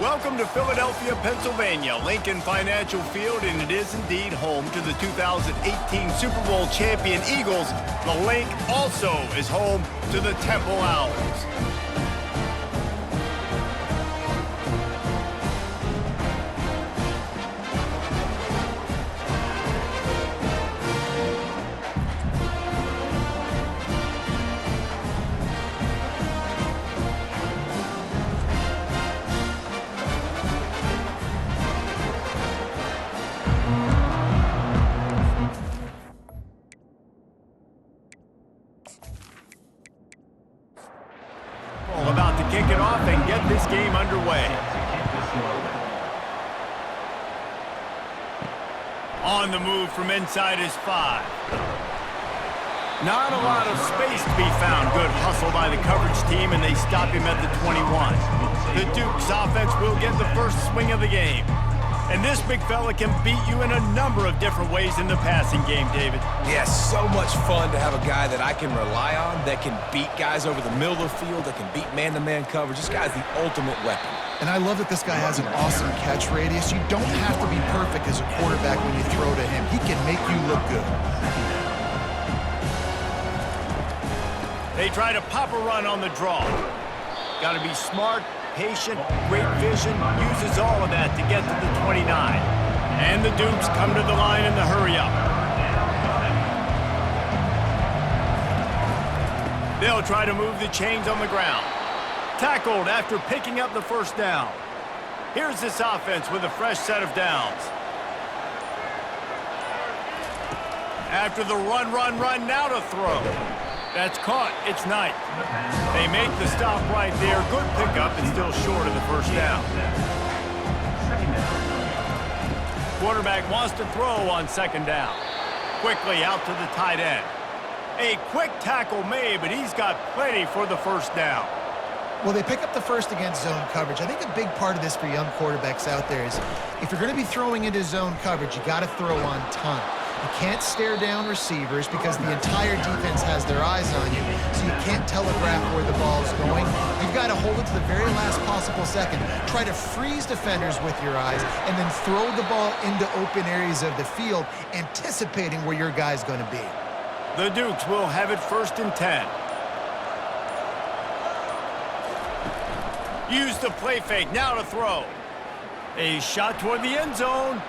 Welcome to Philadelphia, Pennsylvania, Lincoln Financial Field, and it is indeed home to the 2018 Super Bowl champion Eagles. The Link also is home to the Temple Owls. About to kick it off and get this game underway. On the move from inside his 5. Not a lot of space to be found. Good hustle by the coverage team, and they stop him at the 21. The Dukes offense will get the first swing of the game. And this big fella can beat you in a number of different ways in the passing game, David. Yeah, so much fun to have a guy that I can rely on, that can beat guys over the middle of the field, that can beat man-to-man coverage. This guy's the ultimate weapon. And I love that this guy has an awesome catch radius. You don't have to be perfect as a quarterback when you throw to him. He can make you look good. They try to pop a run on the draw. Got to be smart, patient, great vision, uses all of that to get to the 29. And the Dukes come to the line in the hurry-up. They'll try to move the chains on the ground. Tackled after picking up the first down. Here's this offense with a fresh set of downs. After the run, now to throw. That's caught. It's Knight. They make the stop right there. Good pickup and still short of the first down. Quarterback wants to throw on second down. Quickly out to the tight end. A quick tackle made, but he's got plenty for the first down. Well, they pick up the first against zone coverage. I think a big part of this for young quarterbacks out there is if you're going to be throwing into zone coverage, you got to throw on time. You can't stare down receivers because the entire defense has their eyes on you, so you can't telegraph where the ball is going. You've got to hold it to the very last possible second. Try to freeze defenders with your eyes, and then throw the ball into open areas of the field, anticipating where your guy's going to be. The Dukes will have it 1st and 10. Use the play fake, now to throw. A shot toward the end zone.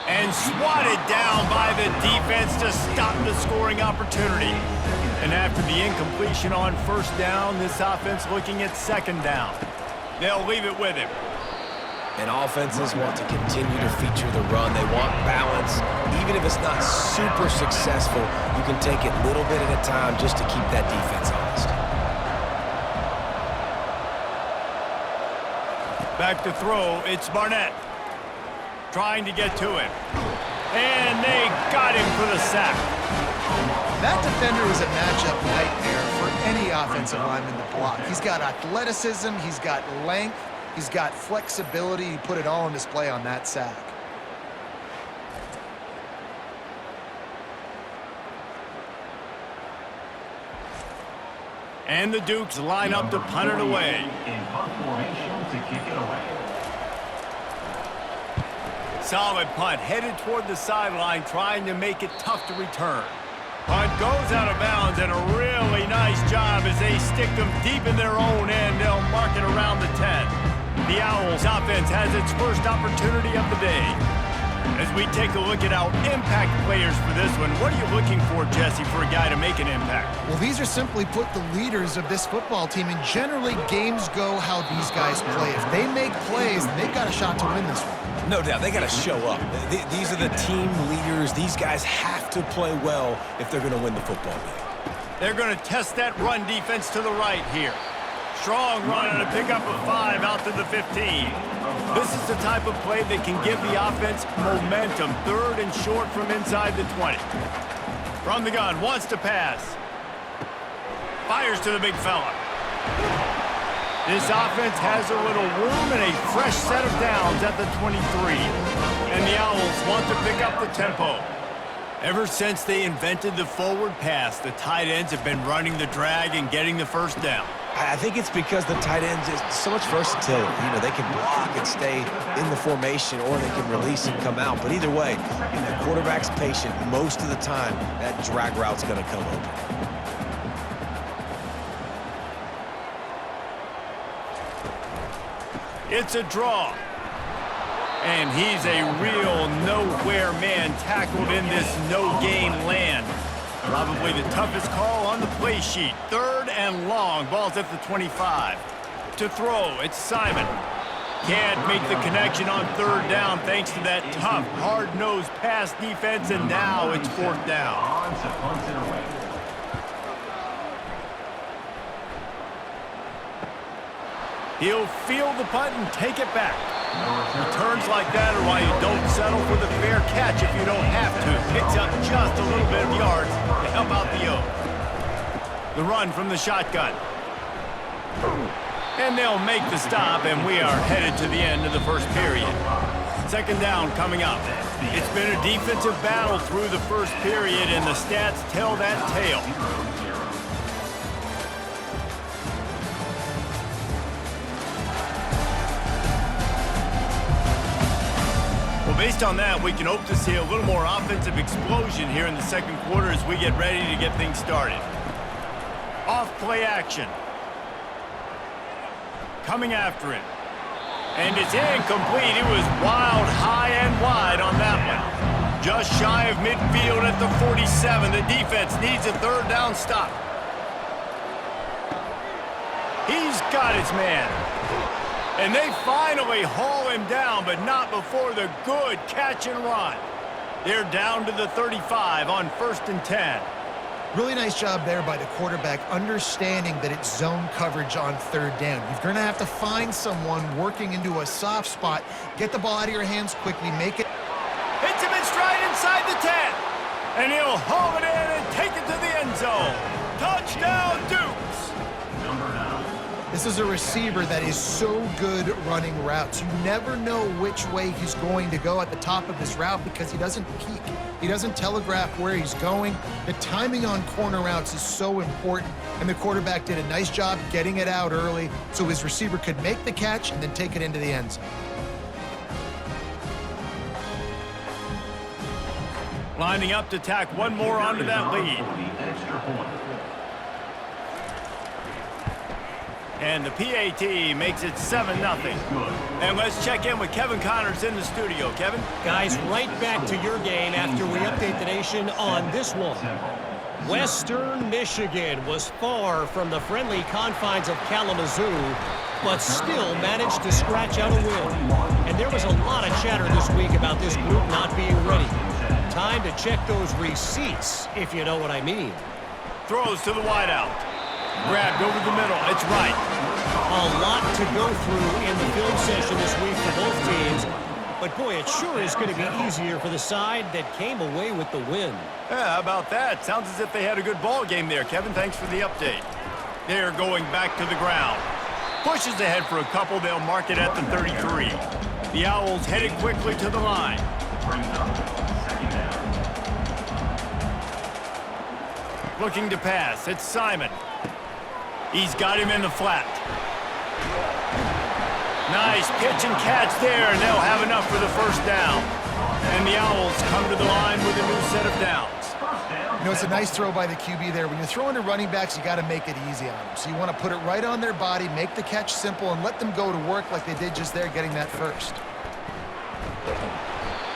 And swatted down by the defense to stop the scoring opportunity. And after the incompletion on first down, this offense looking at second down. They'll leave it with him. And offenses want to continue to feature the run. They want balance. Even if it's not super successful, you can take it little bit at a time just to keep that defense honest. Back to throw, it's Barnett. Trying to get to him. And they got him for the sack. That defender is a matchup nightmare for any offensive lineman to block. He's got athleticism, he's got length, he's got flexibility. He put it all on display on that sack. And the Dukes line up to punt it away. In punt formation to kick it away. Solid punt, headed toward the sideline, trying to make it tough to return. Punt goes out of bounds, and a really nice job as they stick them deep in their own end. They'll mark it around the 10. The Owls offense has its first opportunity of the day. As we take a look at our impact players for this one, what are you looking for, Jesse, for a guy to make an impact? Well, these are simply put the leaders of this football team, and generally games go how these guys play. If they make plays, then they've got a shot to win this one. No doubt, they got to show up. These are the team leaders. These guys have to play well if they're going to win the football game. They're going to test that run defense to the right here. Strong run and a pickup of 5 out to the 15. This is the type of play that can give the offense momentum. 3rd and short from inside the 20. From the gun, wants to pass. Fires to the big fella. This offense has a little room and a fresh set of downs at the 23. And the Owls want to pick up the tempo. Ever since they invented the forward pass, the tight ends have been running the drag and getting the first down. I think it's because the tight ends is so much versatility. You know, they can block and stay in the formation, or they can release and come out. But either way, the quarterback's patient most of the time. That drag route's going to come open. It's a draw. And he's a real nowhere man tackled in this no-gain land. Probably the toughest call on the play sheet. 3rd and long. Ball's at the 25. To throw, it's Simon. Can't make the connection on 3rd down thanks to that tough, hard-nosed pass defense, and now it's 4th down. On to punt it away. He'll field the punt and take it back. Returns like that are why you don't settle for the fair catch if you don't have to. Picks up just a little bit of yards to help out the O. The run from the shotgun. And they'll make the stop, and we are headed to the end of the first period. 2nd down coming up. It's been a defensive battle through the first period, and the stats tell that tale. Well, based on that, we can hope to see a little more offensive explosion here in the 2nd quarter as we get ready to get things started. Off play action. Coming after him. And it's incomplete. It was wild, high and wide on that one. Just shy of midfield at the 47. The defense needs a 3rd down stop. He's got his man. And they finally haul him down, but not before the good catch and run. They're down to the 35 on 1st and 10. Really nice job there by the quarterback, understanding that it's zone coverage on 3rd down. You're going to have to find someone working into a soft spot, get the ball out of your hands quickly, make it. Hits him in stride inside the 10. And he'll haul it in and take it to the end zone. Touchdown, Dukes. This is a receiver that is so good running routes. You never know which way he's going to go at the top of his route because he doesn't peek. He doesn't telegraph where he's going. The timing on corner routes is so important, and the quarterback did a nice job getting it out early so his receiver could make the catch and then take it into the end zone. Lining up to tack one more onto that lead. And the PAT makes it 7-0. And let's check in with Kevin Connors in the studio. Kevin? Guys, right back to your game after we update the nation on this one. Western Michigan was far from the friendly confines of Kalamazoo, but still managed to scratch out a win. And there was a lot of chatter this week about this group not being ready. Time to check those receipts, if you know what I mean. Throws to the wideout. Grabbed over the middle. It's right. A lot to go through in the film session this week for both teams. But boy, it sure is going to be easier for the side that came away with the win. Yeah, how about that? Sounds as if they had a good ball game there, Kevin. Thanks for the update. They're going back to the ground. Pushes ahead for a couple. They'll mark it at the 33. The Owls headed quickly to the line. Looking to pass. It's Simon. He's got him in the flat. Nice pitch and catch there, and they'll have enough for the 1st down. And the Owls come to the line with a new set of downs. You know, it's a nice throw by the QB there. When you're throwing to running backs, you got to make it easy on them. So you want to put it right on their body, make the catch simple, and let them go to work like they did just there, getting that first.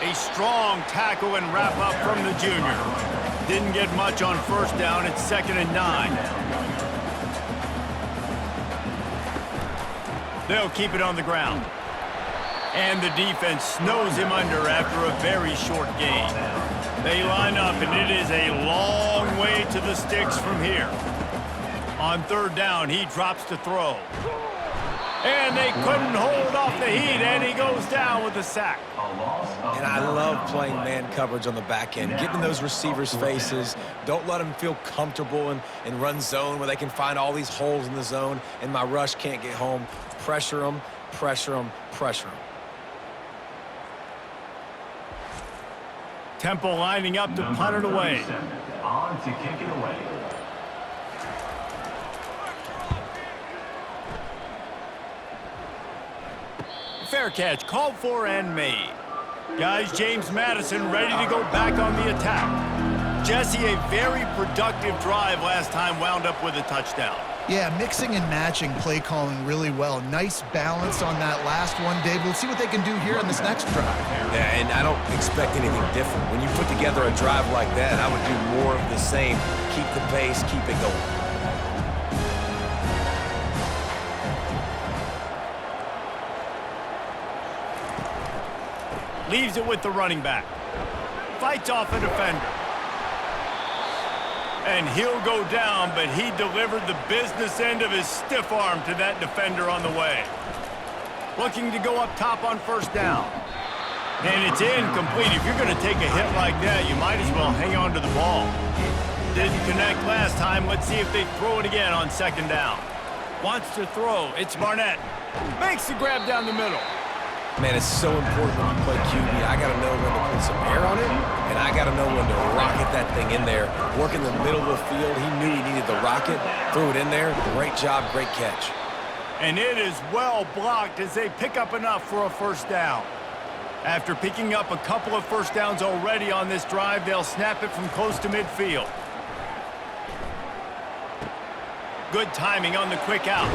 A strong tackle and wrap up from the junior. Didn't get much on 1st down. It's 2nd and 9. They'll keep it on the ground. And the defense snows him under after a very short gain. They line up, and it is a long way to the sticks from here. On 3rd down, he drops to throw. And they couldn't hold off the heat, and he goes down with a sack. And I love playing man coverage on the back end, getting those receivers' faces. Don't let them feel comfortable in run zone where they can find all these holes in the zone, and my rush can't get home. Pressure them, pressure them, pressure them. Temple lining up to punt it away. On to kick it away. Fair catch, called for and made. Guys, James Madison ready to go back on the attack. Jesse, a very productive drive last time, wound up with a touchdown. Yeah, mixing and matching play calling really well. Nice balance on that last one, Dave. We'll see what they can do here on this next drive. Yeah, and I don't expect anything different. When you put together a drive like that, I would do more of the same. Keep the pace, keep it going. Leaves it with the running back. Fights off a defender. And he'll go down, but he delivered the business end of his stiff arm to that defender on the way. Looking to go up top on first down. And it's incomplete. If you're going to take a hit like that, you might as well hang on to the ball. Didn't connect last time. Let's see if they throw it again on second down. Wants to throw. It's Barnett. Makes the grab down the middle. Man, it's so important when you play QB. I got to know when to put some air on it, and I got to know when to rocket that thing in there. Work in the middle of the field. He knew he needed the rocket. Threw it in there. Great job, great catch. And it is well blocked as they pick up enough for a first down. After picking up a couple of first downs already on this drive, they'll snap it from close to midfield. Good timing on the quick out.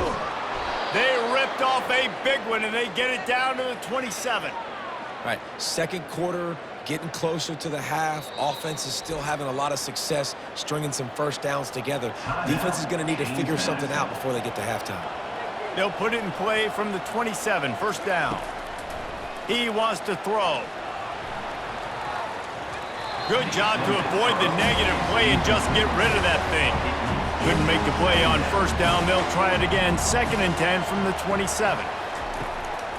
They ripped off a big one, and they get it down to the 27. All right, second quarter, getting closer to the half. Offense is still having a lot of success stringing some first downs together. Defense is going to need to figure something out before they get to halftime. They'll put it in play from the 27, first down. He wants to throw. Good job to avoid the negative play and just get rid of that thing. Couldn't make the play on first down. They'll try it again, 2nd and 10 from the 27.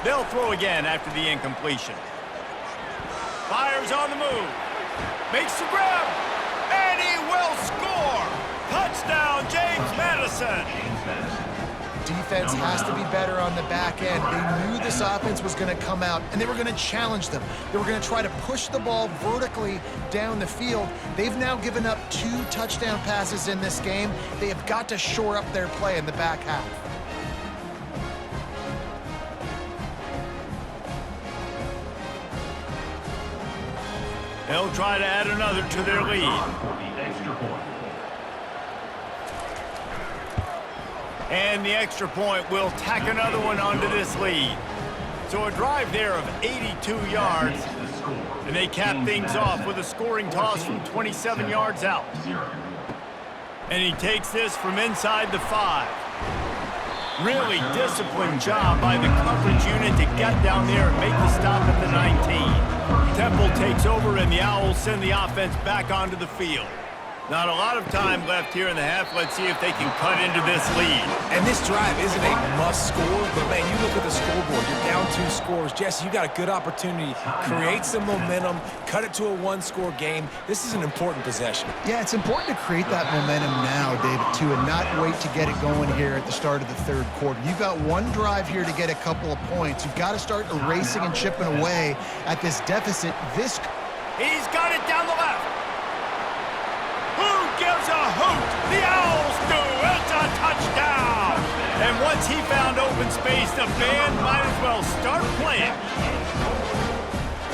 They'll throw again after the incompletion. Fires on the move. Makes the grab. And he will score. Touchdown, James Madison. Defense has to be better on the back end. They knew this offense was going to come out, and they were going to challenge them. They were going to try to push the ball vertically down the field. They've now given up 2 touchdown passes in this game. They have got to shore up their play in the back half. They'll try to add another to their lead. And the extra point will tack another one onto this lead. So a drive there of 82 yards. And they cap things off with a scoring toss from 27 yards out. And he takes this from inside the 5. Really disciplined job by the coverage unit to get down there and make the stop at the 19. Temple takes over, and the Owls send the offense back onto the field. Not a lot of time left here in the half. Let's see if they can cut into this lead. And this drive isn't a must score, but man, you look at the scoreboard, you're down 2 scores. Jesse, you got a good opportunity. Create some momentum, cut it to a 1-score game. This is an important possession. Yeah, it's important to create that momentum now, David, too, and not wait to get it going here at the start of the 3rd quarter. You've got one drive here to get a couple of points. You've got to start erasing and chipping away at this deficit. He's got it down the left. Gives a hoot. The Owls do. It's a touchdown. And once he found open space, the band might as well start playing.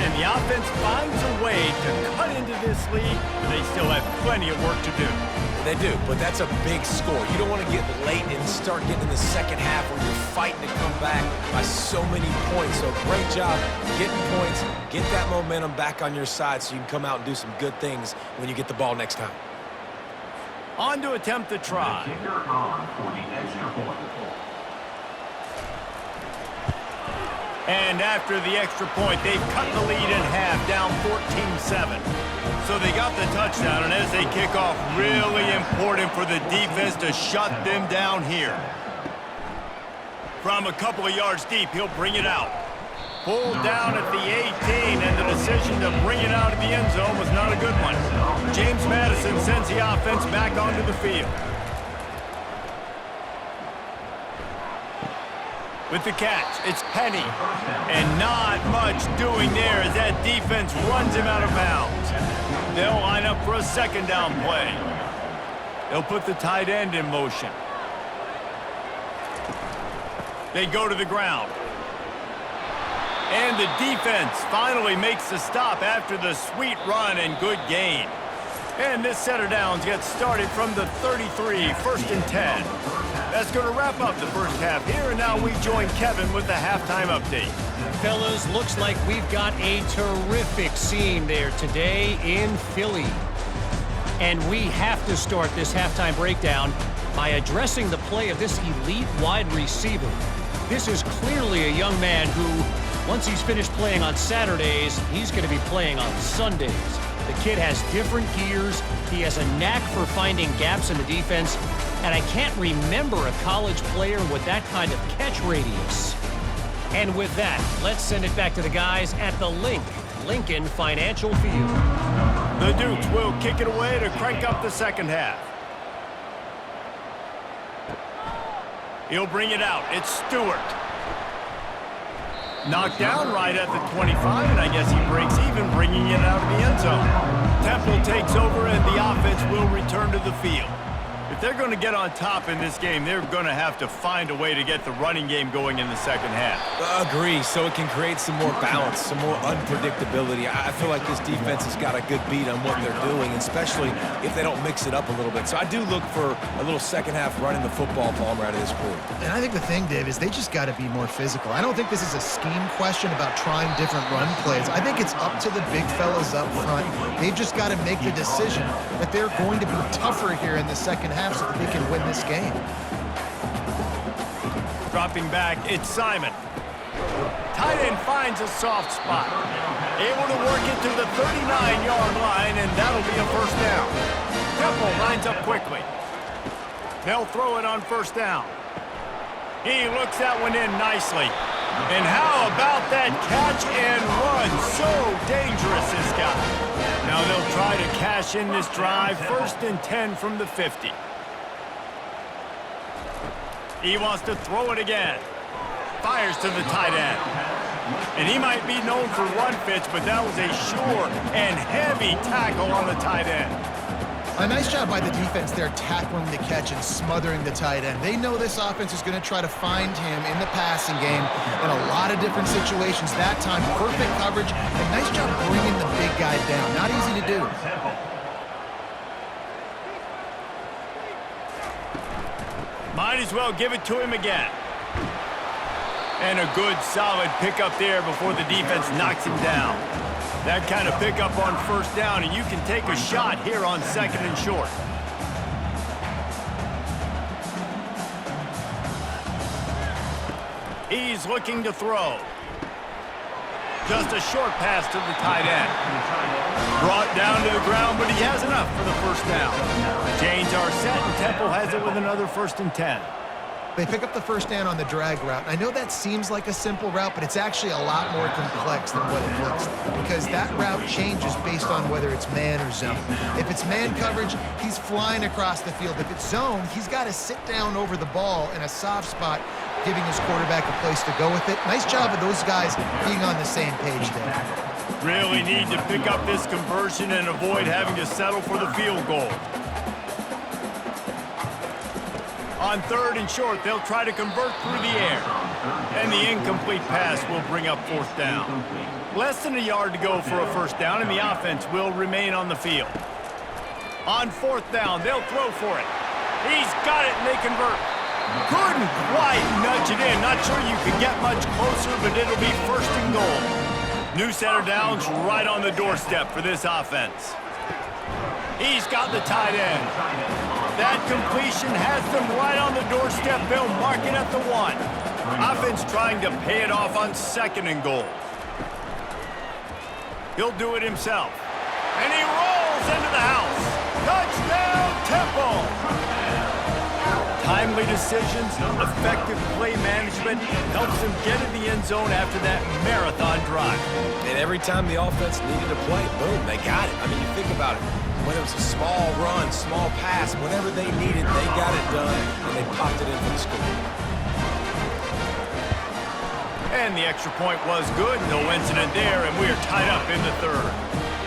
And the offense finds a way to cut into this lead. They still have plenty of work to do. They do, but that's a big score. You don't want to get late and start getting in the second half where you're fighting to come back by so many points. So great job getting points. Get that momentum back on your side so you can come out and do some good things when you get the ball next time. On to attempt the try. And after the extra point, they've cut the lead in half, down 14-7. So they got the touchdown, and as they kick off, really important for the defense to shut them down here. From a couple of yards deep, he'll bring it out. Pulled down at the 18, and the decision to bring it out of the end zone was not a good one. James Madison sends the offense back onto the field. With the catch, it's Penny. And not much doing there as that defense runs him out of bounds. They'll line up for a 2nd down play. They'll put the tight end in motion. They go to the ground. And the defense finally makes the stop after the sweet run and good gain. And this set of downs gets started from the 33, first and 10. That's going to wrap up the first half here, and now we join Kevin with the halftime update. Fellas, looks like we've got a terrific scene there today in Philly. And we have to start this halftime breakdown by addressing the play of this elite wide receiver. This is clearly a young man who, once he's finished playing on Saturdays, he's going to be playing on Sundays. The kid has different gears. He has a knack for finding gaps in the defense. And I can't remember a college player with that kind of catch radius. And with that, let's send it back to the guys at the Lincoln Financial Field. The Dukes will kick it away to crank up the second half. He'll bring it out. It's Stewart. Knocked down right at the 25, and I guess he breaks even, bringing it out of the end zone. Temple takes over, and the offense will return to the field. If they're going to get on top in this game, they're going to have to find a way to get the running game going in the second half. Agree, so it can create some more balance, some more unpredictability. I feel like this defense has got a good beat on what they're doing, especially if they don't mix it up a little bit. So I do look for a little second half running the football Palmer out of this group. And I think the thing, Dave, is they just got to be more physical. I don't think this is a scheme question about trying different run plays. I think it's up to the big fellas up front. They've just got to make the decision that they're going to be tougher here in the second half so that they can win this game. Dropping back, it's Simon. Tight end finds a soft spot. Able to work it to the 39-yard line, and that'll be a first down. Temple lines up quickly. They'll throw it on first down. He looks that one in nicely. And how about that catch and run? So dangerous, this guy. Now they'll try to cash in this drive. First and 10 from the 50. He wants to throw it again. Fires to the tight end. And he might be known for run fits, but that was a sure and heavy tackle on the tight end. A nice job by the defense there tackling the catch and smothering the tight end. They know this offense is going to try to find him in the passing game in a lot of different situations. That time, perfect coverage, and nice job bringing the big guy down. Not easy to do. Might as well give it to him again. And a good, solid pickup there before the defense knocks him down. That kind of pickup on first down, and you can take a shot here on second and short. He's looking to throw. Just a short pass to the tight end. Brought down to the ground, but he has enough for the first down. Chains are set, and Temple has it with another first and 10. They pick up the first down on the drag route. I know that seems like a simple route, but it's actually a lot more complex than what it looks, because that route changes based on whether it's man or zone. If it's man coverage, he's flying across the field. If it's zone, he's got to sit down over the ball in a soft spot, giving his quarterback a place to go with it. Nice job of those guys being on the same page there. Really need to pick up this conversion and avoid having to settle for the field goal. On third and short, they'll try to convert through the air. And the incomplete pass will bring up fourth down. Less than a yard to go for a first down, and the offense will remain on the field. On fourth down, they'll throw for it. He's got it, and they convert. Couldn't quite nudge it in. Not sure you could get much closer, but it'll be first and goal. New set of downs right on the doorstep for this offense. He's got the tight end. That completion has them right on the doorstep. They'll mark it at the 1. Offense trying to pay it off on second and goal. He'll do it himself. And he rolls into the house. Touchdown, Temple! Timely decisions, effective play management helps them get in the end zone after that marathon drive. And every time the offense needed to play, boom, they got it. I mean, you think about it. Whether it was a small run, small pass, whatever they needed, they got it done, and they popped it in for the score. And the extra point was good. No incident there, and we are tied up in the third.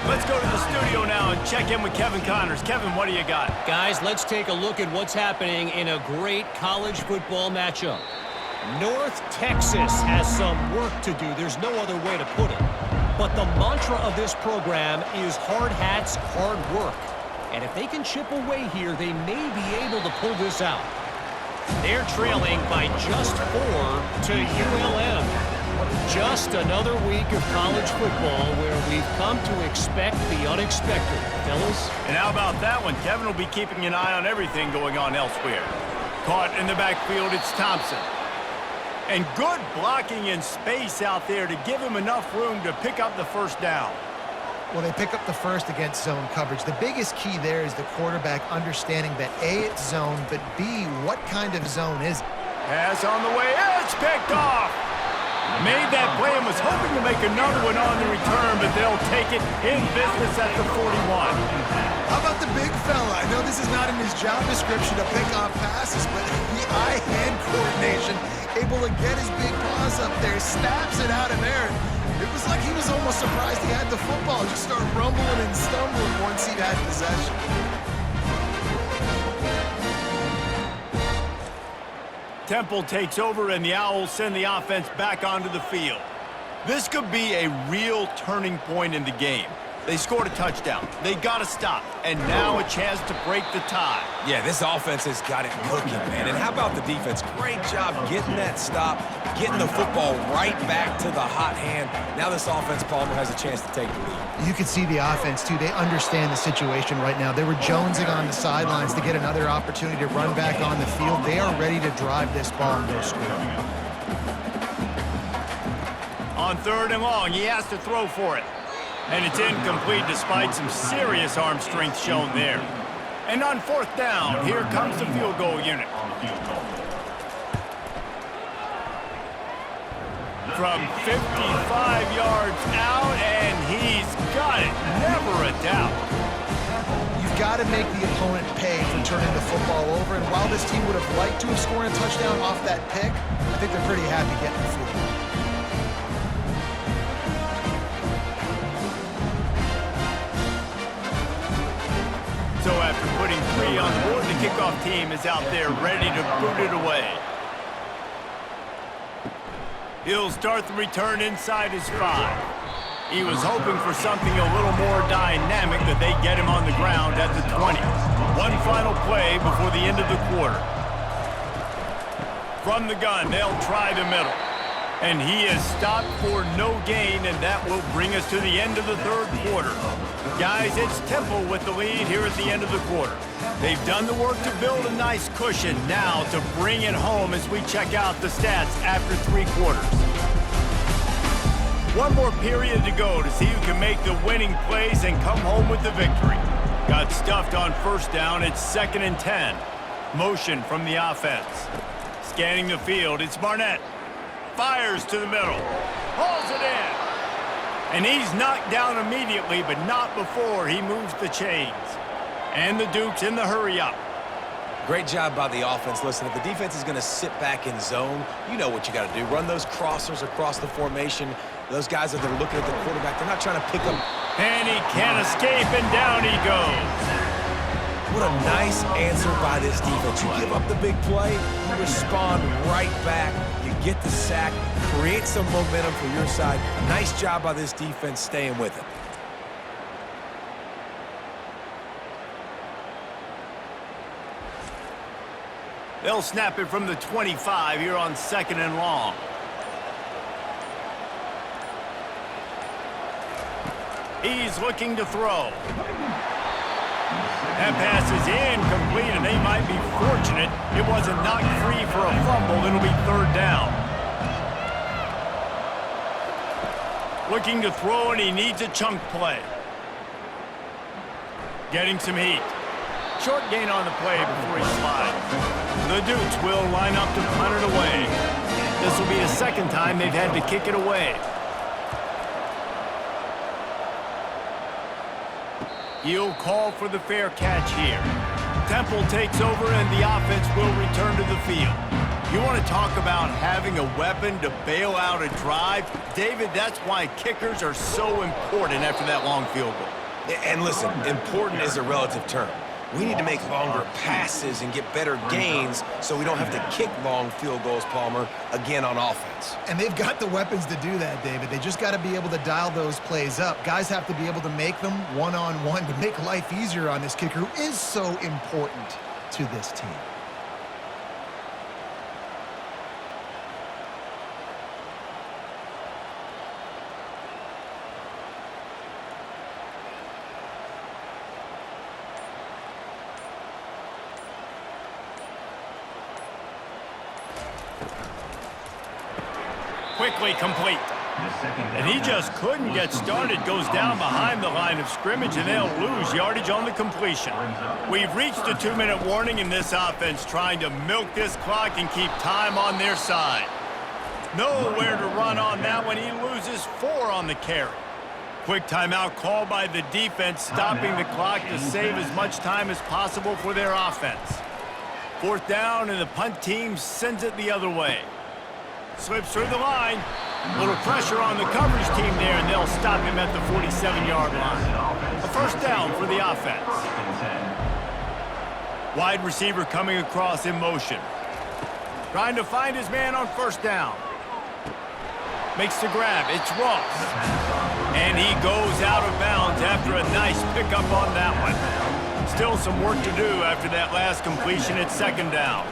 Let's go to the studio now and check in with Kevin Connors. Kevin, what do you got? Guys, let's take a look at what's happening in a great college football matchup. North Texas has some work to do. There's no other way to put it. But the mantra of this program is hard hats, hard work. And if they can chip away here, they may be able to pull this out. They're trailing by just 4 to ULM. Just another week of college football where we've come to expect the unexpected, fellas. And how about that one? Kevin will be keeping an eye on everything going on elsewhere. Caught in the backfield, it's Thompson. And good blocking in space out there to give him enough room to pick up the first down. Well, they pick up the first against zone coverage. The biggest key there is the quarterback understanding that A, it's zone, but B, what kind of zone is it? Pass on the way, it's picked off. Made that play and was hoping to make another one on the return, but they'll take it in business at the 41. How about the big fella? I know this is not in his job description to pick off passes, but the eye-hand coordination, able to get his big paws up there, stabs it out of there. It was like he was almost surprised he had the football. Just started rumbling and stumbling once he had possession. Temple takes over, and the Owls send the offense back onto the field. This could be a real turning point in the game. They scored a touchdown. They got to stop, and now a chance to break the tie. Yeah, this offense has got it cooking, man. And how about the defense? Great job getting that stop, getting the football right back to the hot hand. Now this offense, Palmer, has a chance to take the lead. You can see the offense, too. They understand the situation right now. They were jonesing on the sidelines to get another opportunity to run back on the field. They are ready to drive this ball and go score. On 3rd and long, he has to throw for it. And it's incomplete despite some serious arm strength shown there. And on 4th down, here comes the field goal unit. From 55 yards out, and he's got it. Never a doubt. You've got to make the opponent pay for turning the football over. And while this team would have liked to have scored a touchdown off that pick, I think they're pretty happy getting the field goal. So after putting 3 on the board, the kickoff team is out there ready to boot it away. He'll start the return inside his 5. He was hoping for something a little more dynamic, that they get him on the ground at the 20. One final play before the end of the quarter. From the gun, they'll try the middle. And he is stopped for no gain, and that will bring us to the end of the 3rd quarter. Guys, it's Temple with the lead here at the end of the quarter. They've done the work to build a nice cushion. Now to bring it home as we check out the stats after 3 quarters. One more period to go to see who can make the winning plays and come home with the victory. Got stuffed on 1st down. It's 2nd and 10. Motion from the offense. Scanning the field, it's Barnett. Fires to the middle. Hauls it in. And he's knocked down immediately, but not before he moves the chains. And the Dukes in the hurry-up. Great job by the offense. Listen, if the defense is going to sit back in zone, you know what you got to do. Run those crossers across the formation. Those guys, that they're looking at the quarterback, they're not trying to pick them. And he can't escape, and down he goes. What a nice answer by this defense. You give up the big play, you respond right back. You get the sack, create some momentum for your side. Nice job by this defense staying with it. They'll snap it from the 25 here on 2nd and long. He's looking to throw. That pass is incomplete, and they might be fortunate it wasn't knocked free for a fumble. It'll be 3rd down. Looking to throw, and he needs a chunk play. Getting some heat. Short gain on the play before he slides. The Dukes will line up to punt it away. This will be the 2nd time they've had to kick it away. He'll call for the fair catch here. Temple takes over, and the offense will return to the field. You want to talk about having a weapon to bail out a drive? David, that's why kickers are so important after that long field goal. And listen, important is a relative term. We need to make longer passes and get better gains so we don't have to kick long field goals, Palmer, again on offense. And they've got the weapons to do that, David. They just got to be able to dial those plays up. Guys have to be able to make them one-on-one to make life easier on this kicker who is so important to this team. Quickly complete. And he just couldn't get started. Goes down behind the line of scrimmage, and they'll lose yardage on the completion. We've reached a 2-minute warning in this offense, trying to milk this clock and keep time on their side. Nowhere to run on that one. He loses 4 on the carry. Quick timeout called by the defense, stopping the clock to save as much time as possible for their offense. 4th down, and the punt team sends it the other way. Slips through the line. A little pressure on the coverage team there, and they'll stop him at the 47-yard line. A 1st down for the offense. Wide receiver coming across in motion. Trying to find his man on 1st down. Makes the grab. It's Ross. And he goes out of bounds after a nice pickup on that one. Still some work to do after that last completion at 2nd down.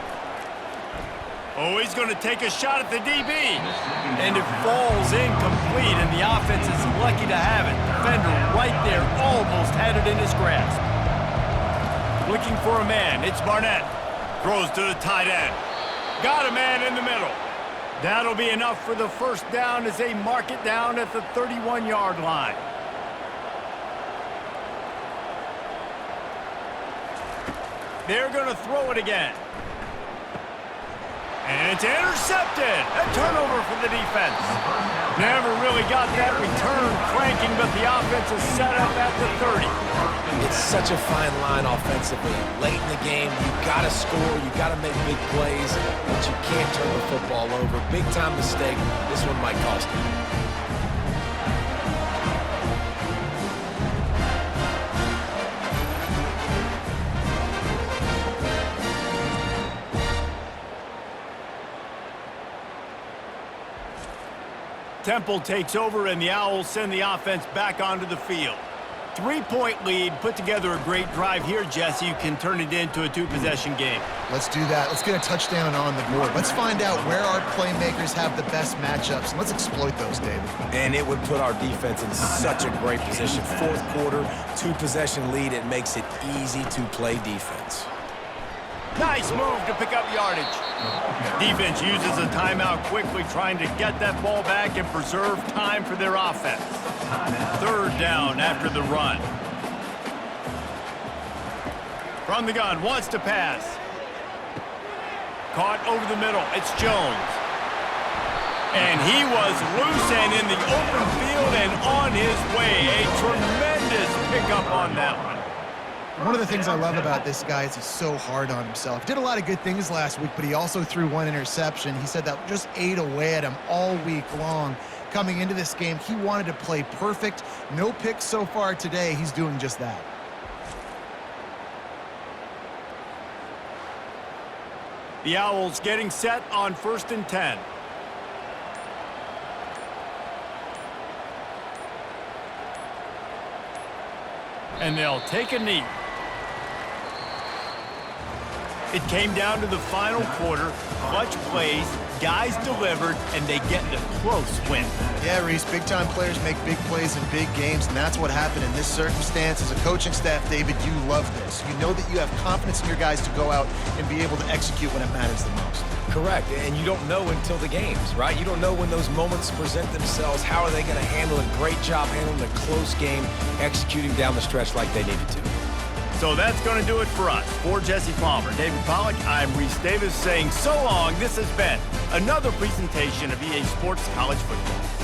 Oh, he's going to take a shot at the DB. And it falls incomplete, and the offense is lucky to have it. Defender right there almost had it in his grasp. Looking for a man. It's Barnett. Throws to the tight end. Got a man in the middle. That'll be enough for the 1st down as they mark it down at the 31-yard line. They're going to throw it again. And it's intercepted. A turnover for the defense. Never really got that return cranking, but the offense is set up at the 30. It's such a fine line offensively. Late in the game, you got to score, you got to make big plays, but you can't turn the football over. Big-time mistake. This one might cost you. Temple takes over, and the Owls send the offense back onto the field. 3-point lead, put together a great drive here, Jesse. You can turn it into a 2-possession game. Let's do that. Let's get a touchdown on the board. Let's find out where our playmakers have the best matchups, and let's exploit those, David. And it would put our defense in such a great position. 4th quarter, 2-possession lead. It makes it easy to play defense. Nice move to pick up yardage. Defense uses a timeout quickly, trying to get that ball back and preserve time for their offense. 3rd down after the run. From the gun, wants to pass. Caught over the middle. It's Jones. And he was loose and in the open field and on his way. A tremendous pickup on that one. One of the things I love about this guy is he's so hard on himself. Did a lot of good things last week, but he also threw 1 interception. He said that just ate away at him all week long. Coming into this game, he wanted to play perfect. No picks so far today. He's doing just that. The Owls getting set on 1st and 10. And they'll take a knee. It came down to the final quarter. Clutch plays, guys delivered, and they get the close win. Yeah, Reese, big-time players make big plays in big games, and that's what happened in this circumstance. As a coaching staff, David, you love this. You know that you have confidence in your guys to go out and be able to execute when it matters the most. Correct, and you don't know until the games, right? You don't know when those moments present themselves. How are they going to handle it? Great job handling a close game, executing down the stretch like they needed to. So that's going to do it for us. For Jesse Palmer, David Pollack, I'm Reese Davis saying so long. This has been another presentation of EA Sports College Football.